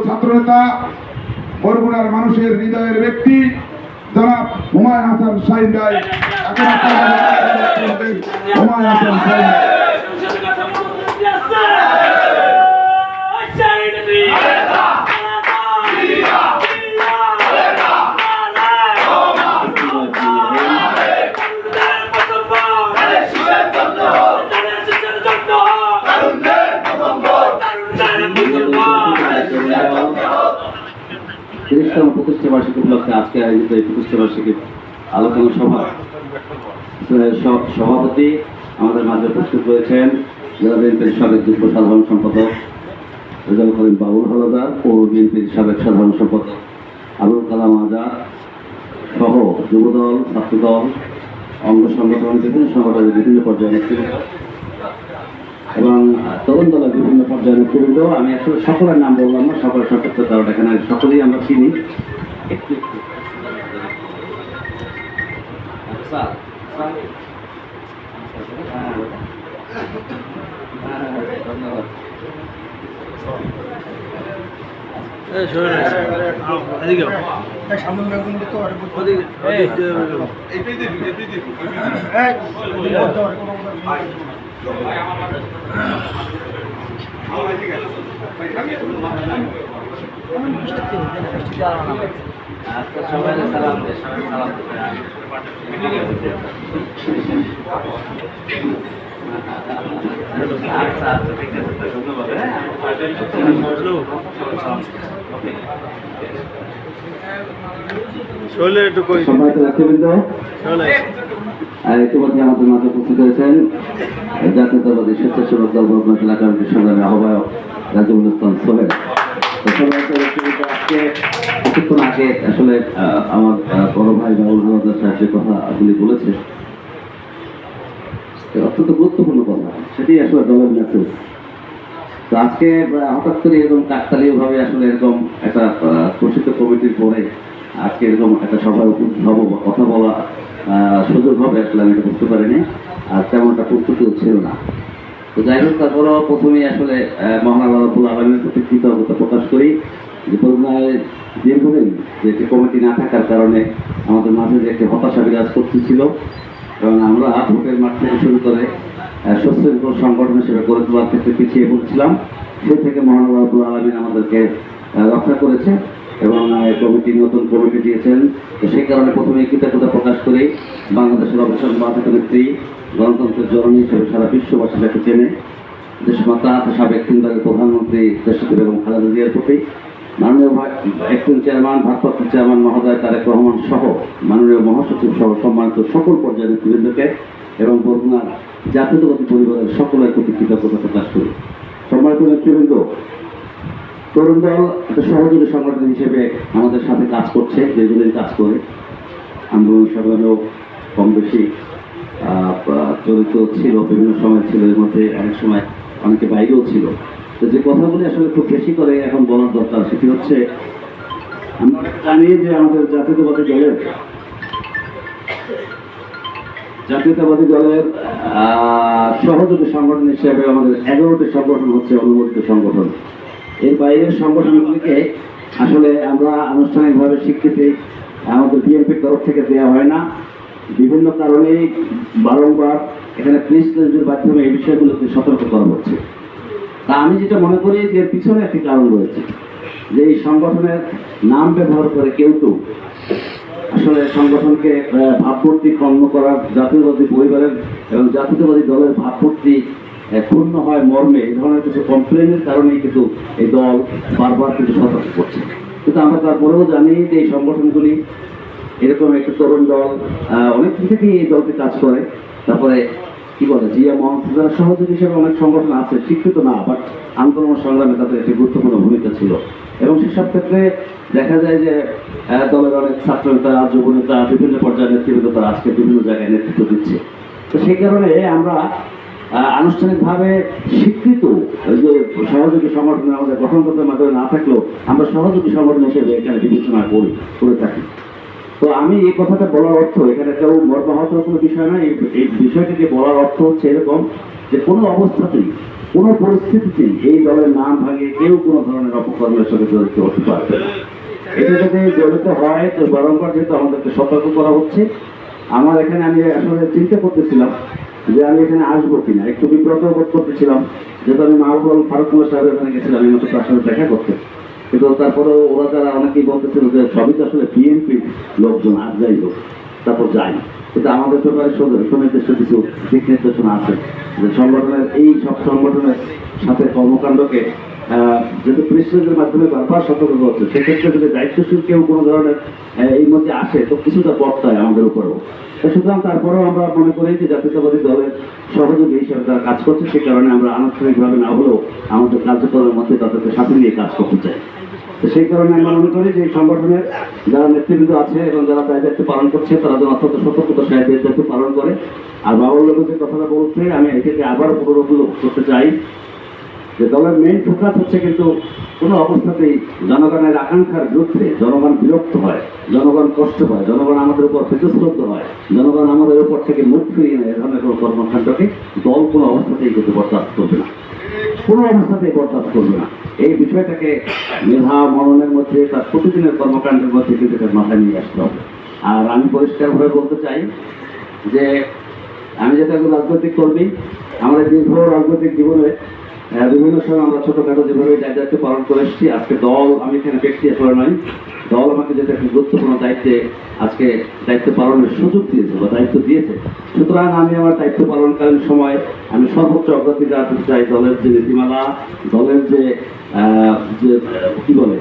ছাত্রনেতা, বরগুনার মানুষের হৃদয়ের ব্যক্তি জনাব হুমায়ুন হাসান শাহীন ভাই। হুমায়ুন হাসান শাহীন তিরিশতম প্রতিষ্ঠা বার্ষিকী উপলক্ষে আজকে আয়োজিত এই প্রতিষ্ঠা বার্ষিকী আলোচনা সভা সভাপতি আমাদের মাঝে উপস্থিত রয়েছেন জেলা বিএনপির সাবেক যুগ্ম সাধারণ সম্পাদক রেজাউল করিম বাবুল হলদার, পৌর বিএনপির সাবেক সাধারণ সম্পাদক আবুল কালাম আজাদ সহ যুবদল, ছাত্রদল, অঙ্গ সংগঠন, বিভিন্ন সংগঠনের বিভিন্ন পর্যায়ের নেতৃবৃন্দ এবং তরুণ দলের বিভিন্ন পর্যায়ের নেতৃবৃন্দ। আমি আসলে সকলের নাম বললাম না, সকলের সতর্ক, কারণ এখানে সকলেই আমরা চিনি। ইতিমধ্যে আমাদের মাঝে উপস্থিত হয়েছেন জাতীয়তাবাদী স্বেচ্ছাসেবক দল বরগুনা জেলা কমিটির সংগ্রামী আহ্বায়ক রাজিবুল ইসলাম সোহেল। কিছুক্ষণ আগে আসলে আমার বড় ভাই বাবুল হলদার সাহেব যে কথাগুলি বলেছে অত্যন্ত গুরুত্বপূর্ণ কথা, সেটি আসলে দলের মেসেজ। তো আজকে হঠাৎ করে এরকম কাকতালীয় ভাবে আসলে এরকম একটা প্রসিদ্ধ কমিটির পরে আজকে এরকম একটা সভায় উপস্থিত হবো বা কথা বলা সুযোগ হবে আসলে আমি এটা বুঝতে পারিনি, আর তেমন একটা প্রস্তুতিও ছিল না। তো যাই হোক, তারপরেও প্রথমেই আসলে মহান আল্লাহ রাব্বুল আলামিনের প্রতি কৃতজ্ঞতা প্রকাশ করি যে বরগুনায় দীর্ঘদিন যে একটি কমিটি না থাকার কারণে আমাদের মাঝে যে একটি হতাশা বিরাজ করতেছিল, কারণ আমরা ভোটের মাঠ থেকে শুরু করে সুশৃঙ্খল সংগঠন হিসেবে গড়ে তোলার ক্ষেত্রে পিছিয়ে পড়ছিলাম। সেই থেকে মহান আল্লাহ রাব্বুল আলামিন আমাদেরকে রক্ষা করেছে এবং কমিটি নতুন কমিটি দিয়েছেন। তো সেই কারণে প্রথমে কৃতজ্ঞতা প্রকাশ করে বাংলাদেশের অবসরবাদিত নেত্রী, গণতন্ত্রের জননী হিসেবে সারা বিশ্ববাসী যাকে চেনে, দেশমাতা সাবেক তিনবারের প্রধানমন্ত্রী দেশনেত্রী বেগম খালেদা জিয়ার প্রতি, মাননীয় অ্যাক্টিং চেয়ারম্যান, ভারপ্রাপ্ত চেয়ারম্যান মহোদয় তারেক রহমান সহ মাননীয় মহাসচিব সহ সম্মানিত সকল পর্যায়ের নেতৃবৃন্দকে এবং বরগুনার জাতীয়তাবাদী পরিবারের সকলের প্রতি কৃতজ্ঞতা প্রকাশ করি। সম্মানিত নেতৃবৃন্দ, তরুণ দল একটা সহযোগী সংগঠন হিসেবে আমাদের সাথে কাজ করছে, দীর্ঘদিন কাজ করে আন্দোলন সংগ্রামেও কম বেশি জড়িত ছিল, বিভিন্ন সময় ছিল, এর মধ্যে অনেক সময় অনেকে বাইরেও ছিল। তো যে কথাগুলি আসলে খুব বেশি করে এখন বলার দরকার সেটি হচ্ছে, আমরা জানি যে আমাদের জাতীয়তাবাদী দলের সহযোগী সংগঠন হিসেবে আমাদের 11টি সংগঠন হচ্ছে অনুমোদিত সংগঠন। এর বাইরের সংগঠনগুলিকে আসলে আমরা আনুষ্ঠানিকভাবে স্বীকৃতি আমাদের বিএনপির তরফ থেকে দেওয়া হয় না। বিভিন্ন কারণে বারংবার এখানে প্রেস রিলিজের মাধ্যমে এই বিষয়গুলোকে সতর্ক করা হচ্ছে। তা আমি যেটা মনে করি যে পিছনে একটি কারণ রয়েছে, যে এই সংগঠনের নাম ব্যবহার করে কেউ আসলে সংগঠনকে ভাবমূর্তি ক্ষুণ্ণ করার, জাতীয়তাবাদী পরিবারের এবং জাতীয়তাবাদী দলের ভাবমূর্তি ক্ষুণ্ণ হয় মর্মে এই ধরনের কিছু কমপ্লেনের কারণেই কিন্তু এই দল বারবার কিন্তু সতর্ক করছে। কিন্তু আমরা তারপরেও জানি যে এই সংগঠনগুলি এরকম একটা তরুণ দল অনেক থেকেই এই দলকে কাজ করে। তারপরে কি বলে জিয়া মঞ্চ, যারা সহযোগী হিসেবে অনেক সংগঠন আছে, স্বীকৃত না, বাট আন্দোলন সংগ্রামে তাদের একটি গুরুত্বপূর্ণ ভূমিকা ছিল। এবং সেসব ক্ষেত্রে দেখা যায় যে দলের অনেক ছাত্র নেতা, যুব নেতা, বিভিন্ন পর্যায়ের নেতৃবৃন্দ তারা আজকে বিভিন্ন জায়গায় নেতৃত্ব দিচ্ছে। তো সেই কারণে আমরা আনুষ্ঠানিকভাবে স্বীকৃত যে সহযোগী সংগঠন আমাদের গঠন করতে মাধ্যমে না থাকলেও আমরা সহযোগী সংগঠন হিসেবে এখানে বিবেচনা করে থাকি। তো আমি এই কথাটা বলার অর্থ, এখানে কেউ মর্মাহত কোনো বিষয় নয়। এই বিষয়টিকে বলার অর্থ হচ্ছে এরকম যে কোনো অবস্থাতেই কোনো পরিস্থিতিতেই এই দলের নাম ভাঙিয়ে কেউ কোনো ধরনের অপকর্মের সাথে জড়িত হতে পারবে না। এটা যদি জড়িত হয় তো বারংবার যেহেতু আমাদেরকে সতর্ক করা হচ্ছে। আমার এখানে আমি আসলে চিন্তা করতেছিলাম যে আমি এখানে আসবো কিনা, একটু বিব্রত বোধ করতেছিলাম, যেহেতু আমি মাহবুব ফারুকুল্লাহ সাহেবের এখানে গেছিলাম আমি তার সাথে দেখা করতে। কিন্তু তারপরে ওরা যারা অনেকেই বলতেছিল যে সবই তো আসলে বিএনপির লোকজন, আর যাই হোক তারপর যাই। কিন্তু আমাদের ব্যাপারে সুনির্দিষ্ট কিছু দিক নির্দেশনা আছে যে সংগঠনের এই সব সংগঠনের সাথে কর্মকাণ্ডকে যেহেতু প্রেসিডেন্টের মাধ্যমে বারবার সতর্ক করছে, সেক্ষেত্রে যদি দায়িত্বশীল কেউ কোনো ধরনের এই মধ্যে আসে তো কিছুটা বর্তায় আমাদের উপরেও। সুতরাং তারপরেও আমরা মনে করি যে জাতীয়তাবাদী দলের সহযোগী হিসেবে তারা কাজ করছে, সে কারণে আমরা আনুষ্ঠানিকভাবে না হলেও আমাদের কার্যক্রমের মধ্যে তাদেরকে সাথে নিয়ে কাজ করতে চাই। তো সেই কারণে আমরা মনে করি যে এই সংগঠনের যারা নেতৃবৃন্দ আছে এবং যারা দায় দায়িত্ব পালন করছে তারা যেন অত্যন্ত সতর্কতার সাথে দায়িত্ব পালন করে। আর বাবুল যে কথাটা বলতে আমি এটাকে আবার পুনরুল্লেখ করতে চাই যে দলের মেইন ফোকাস হচ্ছে কিন্তু কোনো অবস্থাতেই জনগণের আকাঙ্ক্ষার বিরুদ্ধে জনগণ বিরক্ত হয়, জনগণ কষ্ট পায়, জনগণ আমাদের উপর বিতস্রব্ধ হয়, জনগণ আমাদের উপর থেকে মুখ ফিরিয়ে নেয়, এ ধরনের কোনো কর্মকাণ্ডকে দল কোনো অবস্থাতেই কিন্তু বরদাস্ত করবে না, কোনো অবস্থাতেই বরদাস্ত করবে না। এই বিষয়টাকে মেধা মননের মধ্যে তার প্রতিদিনের কর্মকাণ্ডের মধ্যে কিন্তু এটা মাথায় নিয়ে আসতে হবে। আর আমি পরিষ্কারভাবে বলতে চাই যে আমি যেটা একজন রাজনৈতিক কর্মী, আমাদের দীর্ঘ রাজনৈতিক জীবনে বিভিন্ন সময় আমরা ছোটোখাটো যেভাবে দায়িত্ব পালন করে এসেছি। আজকে দল, আমি এখানে ব্যক্তি আসলে নয়, দল আমাকে যেটা একটি গুরুত্বপূর্ণ দায়িত্বে আজকে দায়িত্ব পালনের সুযোগ দিয়েছে বা দায়িত্ব দিয়েছে। সুতরাং আমি আমার দায়িত্ব পালনকালীন সময় আমি সর্বোচ্চ অগ্রাধিকার দিতে চাই দলের যে নীতিমালা, দলের যে কী বলে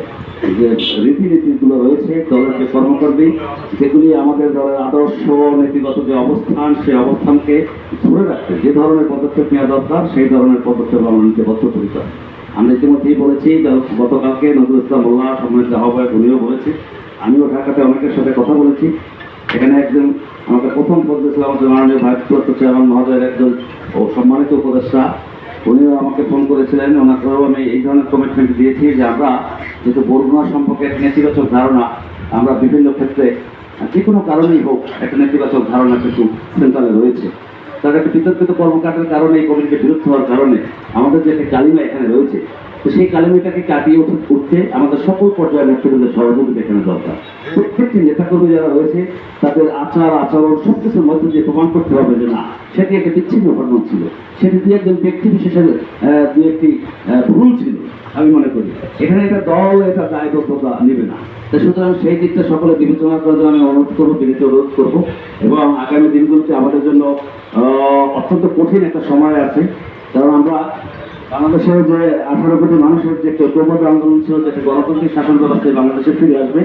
যে রীতিনীতিগুলো রয়েছে, দলের যে কর্মকর্মী, যেগুলি আমাদের দলের আদর্শ নীতিগত যে অবস্থান, সেই অবস্থানকে ধরে রাখতে যে ধরনের পদক্ষেপ নেওয়া দরকার সেই ধরনের পদক্ষেপ আমরা নিতে বদ্ধপরিকর। আমরা ইতিমধ্যেই বলেছি, গতকালকে নজরুল ইসলাম মোল্লা সম্মানিত আহ্বায়ক উনিও বলেছে, আমিও ঢাকাতে অনেকের সাথে কথা বলেছি। এখানে একজন আমাকে প্রথম বলতেছিল আমাদের মাননীয় ভারপ্রাপ্ত চেয়ারম্যান মহোদয়ের একজন সম্মানিত উপদেষ্টা, উনিও আমাকে ফোন করেছিলেন, ওনাকেও আমি এই ধরনের কমিটমেন্ট দিয়েছি যে আমরা যেহেতু বরগুনা সম্পর্কে একটা নেতিবাচক ধারণা, আমরা বিভিন্ন ক্ষেত্রে যে কোনো কারণেই হোক একটা নেতিবাচক ধারণা কিন্তু সেন্ট্রালে রয়েছে, তার একটা বিতর্কিত কর্মকাণ্ডের কারণে এই কমিটিকে বিরুদ্ধ হওয়ার কারণে আমাদের যে একটা কালিমা এখানে রয়েছে, তো সেই কালিমাটাকে কাটিয়ে উঠতে আমাদের সকল পর্যায়ের নেতৃবৃন্দের সহযোগিতা এখানে দরকার। প্রত্যেকটি নেতাকর্মী যারা রয়েছে তাদের আচরণ সব কিছুর মধ্যে দিয়ে প্রমাণ করতে হবে যে না, সেটি একটা বিচ্ছিন্ন ঘটনা ছিল, সেটি দু একজন ব্যক্তি বিশেষের দু একটি ভুল ছিল। আমি মনে করি এখানে একটা দল এটা দায়বদ্ধতা নেবে না। তো সুতরাং সেই দিকটা সকলে বিবেচনা করার জন্য আমি অনুরোধ করবো, বিনীত অনুরোধ করবো। এবং আগামী দিনগুলোতে আমাদের জন্য অত্যন্ত কঠিন একটা সময় আছে, কারণ আমরা বাংলাদেশের যে 18 কোটি মানুষের যে ঐক্যবদ্ধ আন্দোলন ছিল, যে গণতান্ত্রিক শাসন ব্যবস্থায় বাংলাদেশে ফিরে আসবে,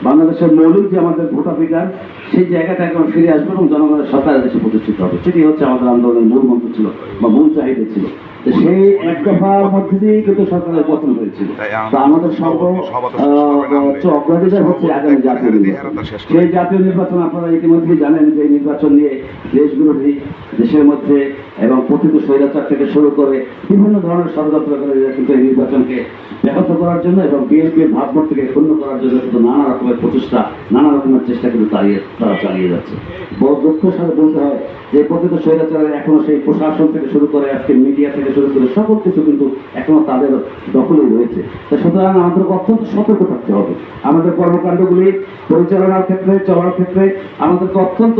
বাংলাদেশের মৌলিক যে আমাদের ভোটাধিকার সেই জায়গাটা এখন ফিরে আসবে এবং জনগণের সরকার দেশে প্রতিষ্ঠিত হবে, সেটি হচ্ছে আমাদের আন্দোলনের মূল মন্ত্র ছিল বা মূল চাহিদা ছিল। তো সেই এক দফার মধ্যে দিয়েই কিন্তু সরকারের পতন হয়েছিল। তো আমাদের সর্বোচ্চ অগ্রাধিকার হচ্ছে আগামী জাতীয় নির্বাচন। সেই জাতীয় নির্বাচন আপনারা ইতিমধ্যেই জানেন যে এই নির্বাচন নিয়ে দেশ বিরোধী দেশের মধ্যে এবং কথিত স্বৈরাচার থেকে শুরু করে বিভিন্ন ধরনের ষড়যন্ত্র করে কিন্তু এই নির্বাচনকে ব্যাহত করার জন্য এবং বিএনপির ভাবমূর্তিকে ক্ষুণ্ণ করার জন্য কিন্তু নানা রকমের প্রচেষ্টা, নানা রকমের চেষ্টা কিন্তু তারা চালিয়ে যাচ্ছে। বড় দুঃখের সাথে বলতে হয় যে কথিত স্বৈরাচারের এখনো সেই প্রশাসন থেকে শুরু করে আজকে মিডিয়া থেকে শুরু করে সকল কিছু কিন্তু এখনো তাদের দখলেই রয়েছে। তো সুতরাং আমাদেরকে অত্যন্ত সতর্ক থাকতে হবে। আমাদের কর্মকাণ্ডগুলি পরিচালনার ক্ষেত্রে, চলার ক্ষেত্রে আমাদেরকে অত্যন্ত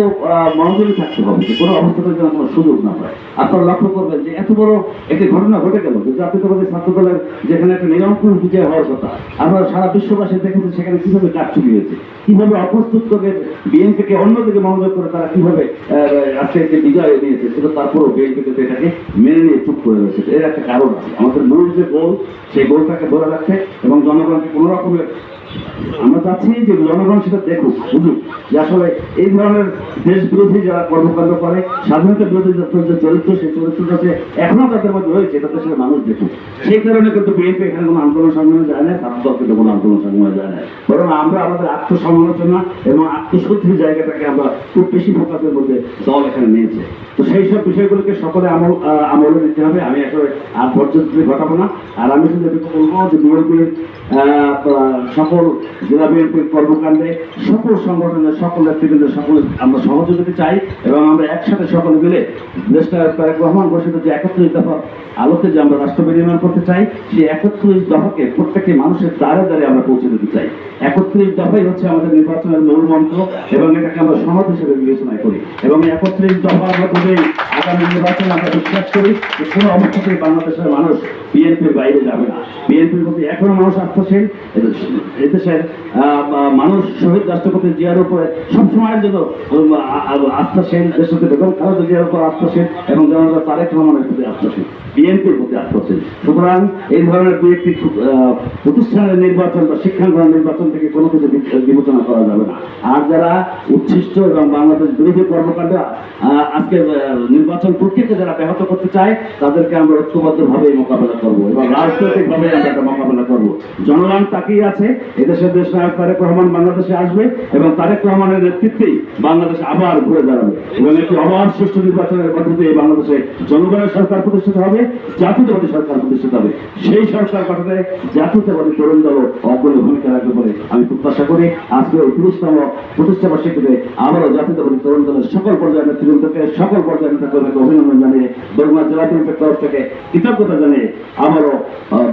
মনোযোগী থাকতে হবে যে কোনো অবস্থাতে যেন কোনো সুযোগ না হয়। আপনারা লক্ষ্য করবেন যে এত বড় একটি ঘটনা ঘটে গেল যে জাতীয়তাবাদী ছাত্র দলের যেখানে একটা নিরঙ্কুশ বিজয় হওয়ার কথা, আমরা সারা বিশ্ববাসী দেখেছি সেখানে কীভাবে কারচুপি হয়েছে, কীভাবে অপ্রস্তুত করে বিএনপিকে অন্যদিকে মনোযোগ করে তারা কীভাবে আজকে একটি বিজয় নিয়েছে, সেটা তারপরেও বিএনপি কিন্তু এটাকে মেনে নিয়ে চুপ করে রয়েছে। এর একটা কারণ আছে, আমাদের মূল যে গোল সেই গোলটাকে ধরে রাখতে এবং জনগণকে কোনো রকমের আমরা চাচ্ছি যে জনগণ সেটা দেখুক, বুঝুক যে আসলে এই ধরনের দেশ বিরোধী যারা কর্মকাণ্ড করে, স্বাধীনতা বিরোধী যে চরিত্র, সেই চরিত্রটা যে এখনো তাদের মধ্যে রয়েছে এটা দেশের মানুষ দেখুক। সেই কারণে কিন্তু বিএনপি এখানে কোনো আন্দোলন সংগ্রামে যায় না, ছাত্রদল কিন্তু কোনো আন্দোলন সংগ্রামে যায় না, বরং আমরা আমাদের আত্মসমালোচনা এবং আত্মশুদ্ধির জায়গাটাকে আমরা খুব বেশি ফোকাসের মধ্যে দল এখানে নিয়েছে। তো সেই সব বিষয়গুলোকে সকলে আমলে নিতে হবে। আমি আসলে আর পর্যন্ত ঘটাবো না। আর আমি শুধু এটুকু বলবো যে বিএনপির সকল সকল জেলা বিএনপির কর্মকাণ্ডে সকল সংগঠনের সকল নেতৃবৃন্দের সকল আমরা সহযোগিতা চাই এবং আমরা একসাথে সকলে মিলে দেশটা তারেক রহমান ঘোষিত যে 31 দফা আলোকে যে আমরা রাষ্ট্র বিনির্মাণ করতে চাই, সেই 31 দফাকে প্রত্যেকটি মানুষের দ্বারে দ্বারে আমরা পৌঁছে দিতে চাই। 31 দফাই হচ্ছে আমাদের নির্বাচনের মূল মন্ত্র এবং এটাকে আমরা সনদ হিসেবে বিবেচনা করি এবং 31 দফার মধ্যে আগামী নির্বাচনে আমরা বিশ্বাস করি যে কোনো অবস্থাতেই বাংলাদেশের মানুষ বিএনপির বাইরে যাবে না। বিএনপির প্রতি এখনো মানুষ আস্থাশীল। এদেশের মানুষ শহীদ রাষ্ট্রপতি জিয়ার উপরে সবসময়ের জন্য আস্থাশীল, দেশকে বেগম খালেদা জিয়ার উপর আস্থাশীল এবং জনতা তারেক রহমানের প্রতি আস্থাশীল, বিএনপির প্রতি আস্থাশীল। সুতরাং এই ধরনের দুই একটি প্রতিষ্ঠানের নির্বাচন বা শিক্ষাঙ্গন নির্বাচন থেকে কোনো কিছু বিবেচনা করা যাবে না। আর যারা উচ্ছিষ্ট এবং বাংলাদেশ বিরোধী কর্মকাণ্ড আজকে নির্বাচন প্রক্রিয়াকে যারা ব্যাহত করতে চায়, তাদেরকে আমরা ঐক্যবদ্ধভাবে মোকাবেলা করবো এবং রাজনৈতিকভাবে আমরা এটা মোকাবেলা করবো। জনগণ তাকিয়ে আছে, এদেশের দেশ নায়ক তারেক রহমান বাংলাদেশে আসবে এবং তারেক রহমানের নেতৃত্বেই বাংলাদেশ আবার ঘুরে দাঁড়াবে এবং একটি অবাধ সুষ্ঠু নির্বাচনের মধ্যে দিয়ে বাংলাদেশে জনগণের সরকার প্রতিষ্ঠিত হবে, জাতীয়তাবাদী সরকার প্রতিষ্ঠিত হবে। সেই সরকার গঠনে জাতীয়তাবাদী তরুণ দল অগ্রণী ভূমিকা রাখবে বলে আমি প্রত্যাশা করি। আজকে এই 30তম প্রতিষ্ঠা বার্ষিকীতে আবারও জাতীয়তাবাদী তরুণ দলের সকল পর্যায়ের নেতৃবৃন্দকে, সকল পর্যায়ের নেতাকর্মীকে অভিনন্দন জানিয়ে বরগুনা জেলা বিএনপির তরফ থেকে কৃতজ্ঞতা জানিয়ে আবারও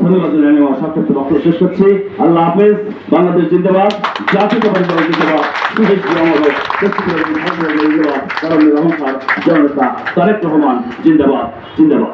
ধন্যবাদ জানিয়ে আমার সংক্ষিপ্ত বক্তব্য শেষ করছি। আল্লাহ হাফেজ। বাংলাদেশ জিন্দাবাদ, জাতীয়তাবাদী দল জিন্দাবাদ, শহীদ জিন্দাবাদ, কারণ রহমান জনতা তারেক রহমান জিন্দাবাদ জিন্দাবাদ।